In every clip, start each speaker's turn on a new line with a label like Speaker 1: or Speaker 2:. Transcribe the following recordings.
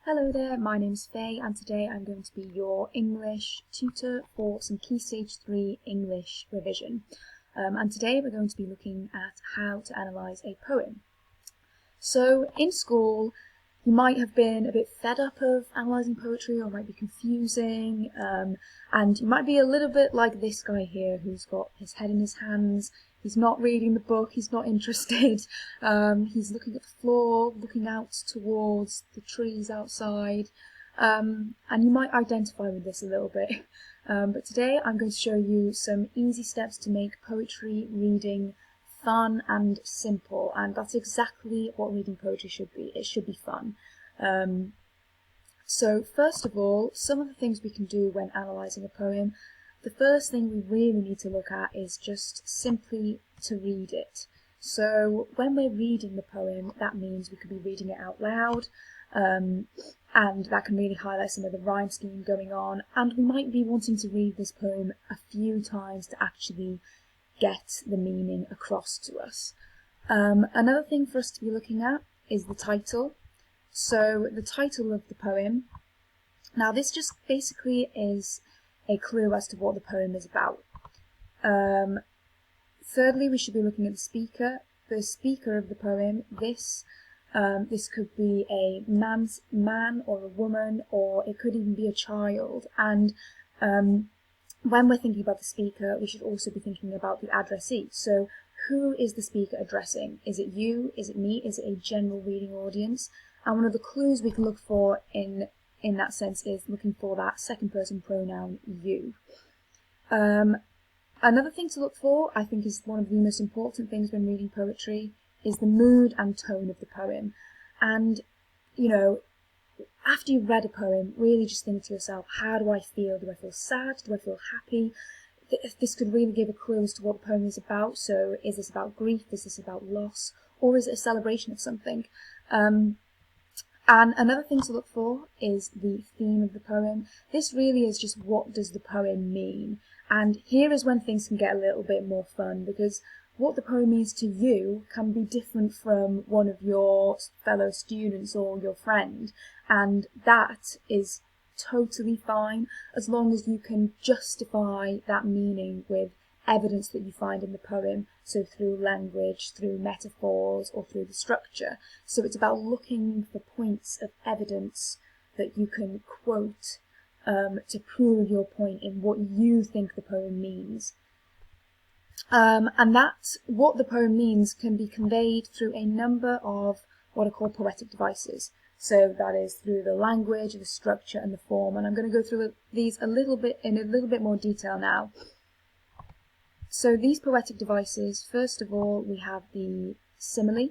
Speaker 1: Hello there, my name's Faye and today I'm going to be your English tutor for some Key Stage 3 English revision. And today we're going to be looking at how to analyse a poem. So in school you might have been a bit fed up of analysing poetry, or it might be confusing, and you might be a little bit like this guy here who's got his head in his hands. He's not reading the book, he's not interested, he's looking at the floor, looking out towards the trees outside, and you might identify with this a little bit. But today I'm going to show you some easy steps to make poetry reading fun and simple, and that's exactly what reading poetry should be. It should be fun. So first of all, some of the things we can do when analysing a poem. The first thing we really need to look at is just simply to read it. So when we're reading the poem, that means we could be reading it out loud, and that can really highlight some of the rhyme scheme going on, and we might be wanting to read this poem a few times to actually get the meaning across to us. Another thing for us to be looking at is the title. So the title of the poem, now this just basically is a clue as to what the poem is about. Thirdly, we should be looking at the speaker. The speaker of the poem, this could be a man or a woman, or it could even be a child. And when we're thinking about the speaker, we should also be thinking about the addressee. So who is the speaker addressing? Is it you? Is it me? Is it a general reading audience? And one of the clues we can look for in that sense is looking for that second person pronoun you. Another thing to look for, I think, is one of the most important things when reading poetry, is the mood and tone of the poem. And, you know, after you've read a poem, really just think to yourself, how do I feel? Do I feel sad? Do I feel happy? This could really give a clue as to what the poem is about. So is this about grief? Is this about loss? Or is it a celebration of something? And another thing to look for is the theme of the poem. This really is just, what does the poem mean? And here is when things can get a little bit more fun, because what the poem means to you can be different from one of your fellow students or your friend, and that is totally fine as long as you can justify that meaning with evidence that you find in the poem, so through language, through metaphors, or through the structure. So it's about looking for points of evidence that you can quote to prove your point in what you think the poem means. And that, what the poem means, can be conveyed through a number of what are called poetic devices. So that is through the language, the structure, and the form. And I'm going to go through these in a little bit more detail now. So these poetic devices, first of all, we have the simile.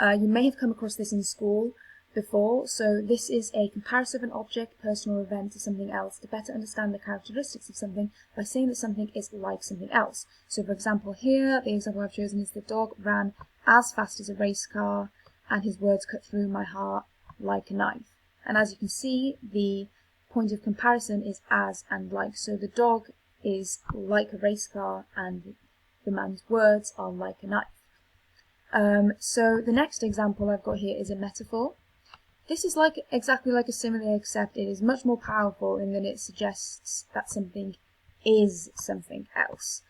Speaker 1: You may have come across this in school before. So this is a comparison of an object, person, or event to something else to better understand the characteristics of something by saying that something is like something else. So for example here, the example I've chosen is the dog ran as fast as a race car and his words cut through my heart like a knife. And as you can see, the point of comparison is as and like. So the dog is like a race car and the man's words are like a knife. So the next example I've got here is a metaphor. This is exactly like a simile, except it is much more powerful in that it suggests that something is something else.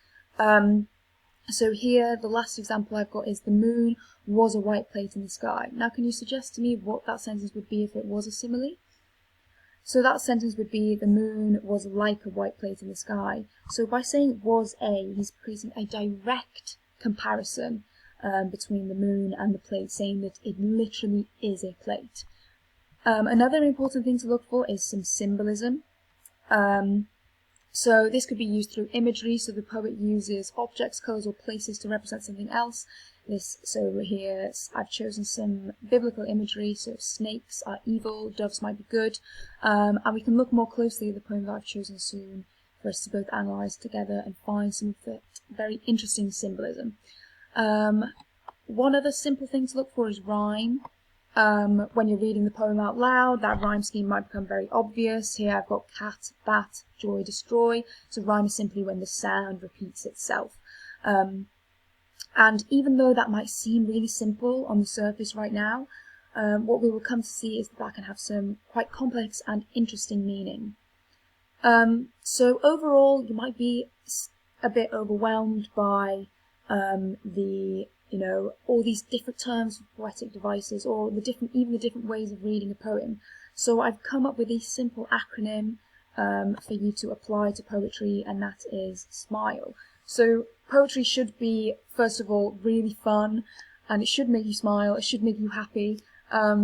Speaker 1: So here, the last example I've got is the moon was a white plate in the sky. Now, can you suggest to me what that sentence would be if it was a simile? So that sentence would be, the moon was like a white plate in the sky. So by saying was a, he's creating a direct comparison between the moon and the plate, saying that it literally is a plate. Another important thing to look for is some symbolism. So this could be used through imagery, so the poet uses objects, colours, or places to represent something else. So here I've chosen some biblical imagery, so snakes are evil, doves might be good, and we can look more closely at the poem that I've chosen soon for us to both analyse together and find some of the very interesting symbolism. One other simple thing to look for is rhyme. When you're reading the poem out loud, that rhyme scheme might become very obvious. Here I've got cat, bat, joy, destroy. So rhyme is simply when the sound repeats itself. And even though that might seem really simple on the surface right now, what we will come to see is that can have some quite complex and interesting meaning. So overall, you might be a bit overwhelmed by all these different terms for poetic devices, or even the different ways of reading a poem. So I've come up with a simple acronym for you to apply to poetry, and that is SMILE. So poetry should be, first of all, really fun, and it should make you smile, it should make you happy. I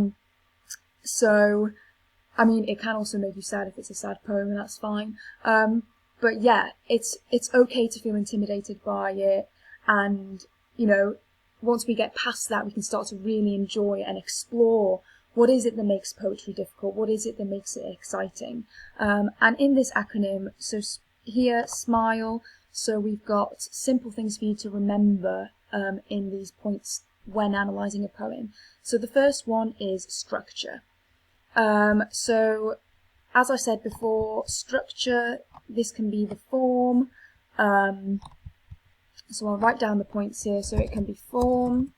Speaker 1: mean, it can also make you sad if it's a sad poem, and that's fine. But yeah, it's okay to feel intimidated by it, and once we get past that, we can start to really enjoy and explore what is it that makes poetry difficult, what is it that makes it exciting. And in this acronym, so here, SMILE, so we've got simple things for you to remember in these points when analysing a poem. So the first one is structure. So as I said before, structure, this can be the form. So I'll write down the points here. So it can be form.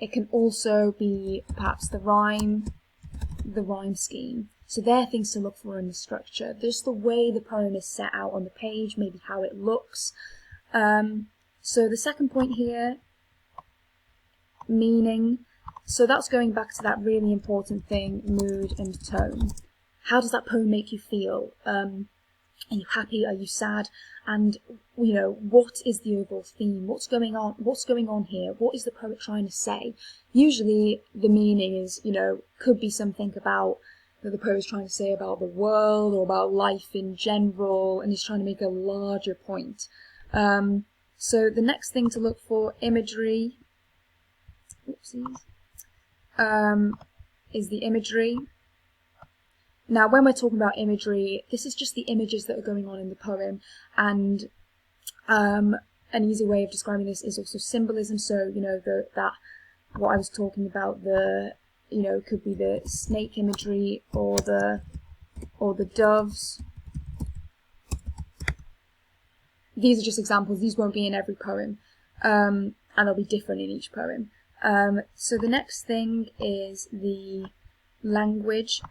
Speaker 1: It can also be perhaps the rhyme scheme. So they're things to look for in the structure. Just the way the poem is set out on the page, maybe how it looks. So the second point here, meaning. So that's going back to that really important thing, mood and tone. How does that poem make you feel? Are you happy? Are you sad? And what is the overall theme? What's going on? What's going on here? What is the poet trying to say? Usually, the meaning is could be something about that the poet is trying to say about the world or about life in general, and he's trying to make a larger point. So the next thing to look for, imagery. Oopsies. Is the imagery. Now, when we're talking about imagery, this is just the images that are going on in the poem, and an easy way of describing this is also symbolism. So, that what I was talking about, could be the snake imagery or the doves. These are just examples. These won't be in every poem, and they'll be different in each poem. So the next thing is the language.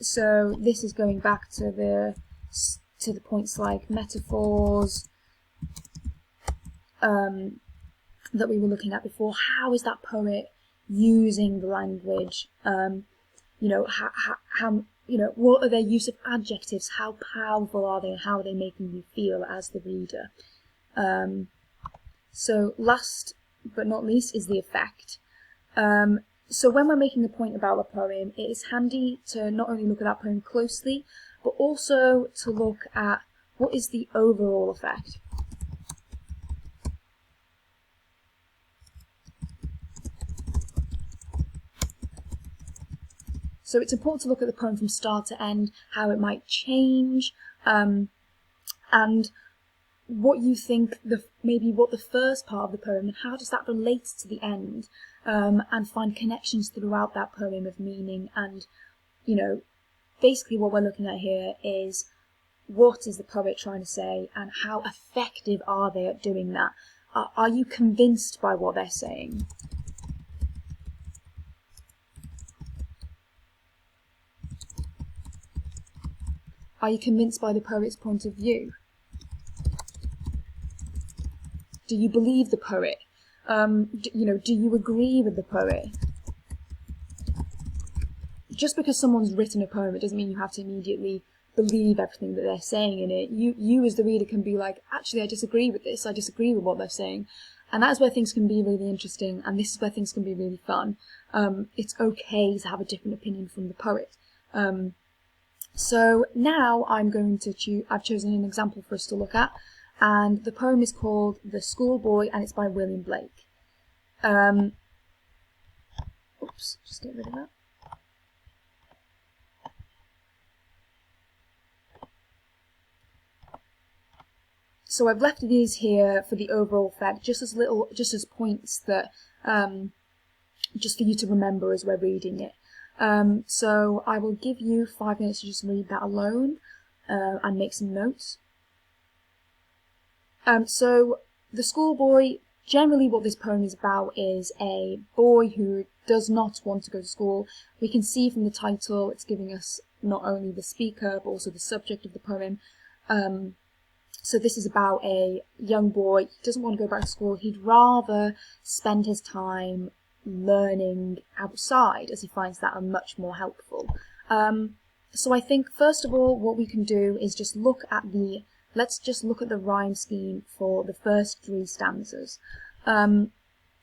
Speaker 1: So this is going back to the points like metaphors that we were looking at before. How is that poet using the language? How what are their use of adjectives? How powerful are they, and how are they making you feel as the reader? So last but not least is the effect. So when we're making a point about a poem, it is handy to not only look at that poem closely, but also to look at what is the overall effect. So it's important to look at the poem from start to end, how it might change, and what you think maybe what the first part of the poem, and how does that relate to the end, and find connections throughout that poem of meaning. And basically what we're looking at here is what is the poet trying to say, and how effective are they at doing that? Are you convinced by what they're saying? Are you convinced by the poet's point of view? Do you believe the poet? Do you agree with the poet? Just because someone's written a poem, it doesn't mean you have to immediately believe everything that they're saying in it. You as the reader can be like, actually, I disagree with this. I disagree with what they're saying. And that's where things can be really interesting, and this is where things can be really fun. It's okay to have a different opinion from the poet. So now I've chosen an example for us to look at, and the poem is called The Schoolboy, and it's by William Blake. Oops, just get rid of that. So I've left these here for the overall effect, just as points that, just for you to remember as we're reading it. So I will give you 5 minutes to just read that alone, and make some notes. So the schoolboy, generally what this poem is about is a boy who does not want to go to school. We can see from the title it's giving us not only the speaker but also the subject of the poem. So this is about a young boy. He doesn't want to go back to school. He'd rather spend his time learning outside, as he finds that are much more helpful. So I think first of all what we can do is just look at let's just look at the rhyme scheme for the first 3 stanzas.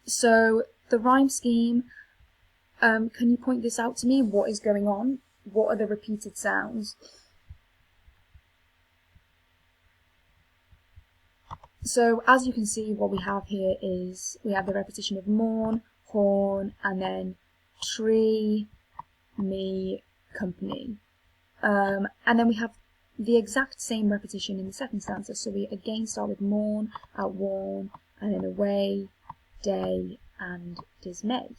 Speaker 1: So the rhyme scheme, can you point this out to me? What is going on? What are the repeated sounds? So as you can see, what we have here is we have the repetition of morn, horn, and then tree, me, company. And then we have the exact same repetition in the second stanza. So we again start with morn, outworn, and then away, day, and dismay.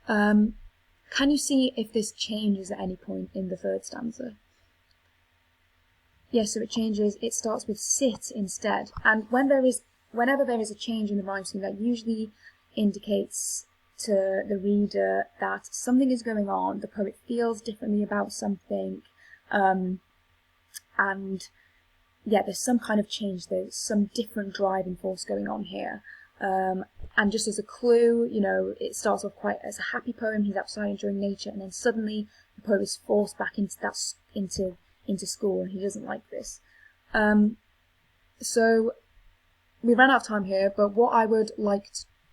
Speaker 1: Can you see if this changes at any point in the third stanza? Yes, so it changes. It starts with sit instead. And whenever there is a change in the rhyme scheme, that usually indicates to the reader that something is going on, the poet feels differently about something, and yeah, there's some kind of change, there's some different driving force going on here. And just as a clue, you know, it starts off quite as a happy poem, he's outside enjoying nature, and then suddenly the poet is forced back into school, and he doesn't like this. So we ran out of time here, but what I would like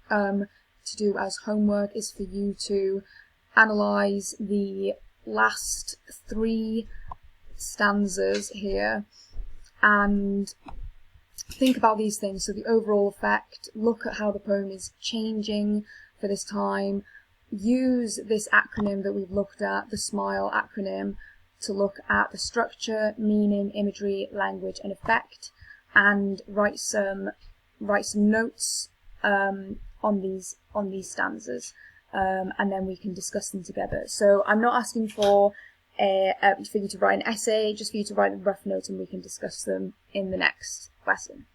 Speaker 1: to do as homework is for you to analyse the last 3 stanzas here and think about these things. So the overall effect, look at how the poem is changing for this time, use this acronym that we've looked at, the SMILE acronym, to look at the structure, meaning, imagery, language and effect, and write some notes on these stanzas, and then we can discuss them together. So I'm not asking for you to write an essay, just for you to write a rough notes, and we can discuss them in the next lesson.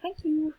Speaker 1: Thank you.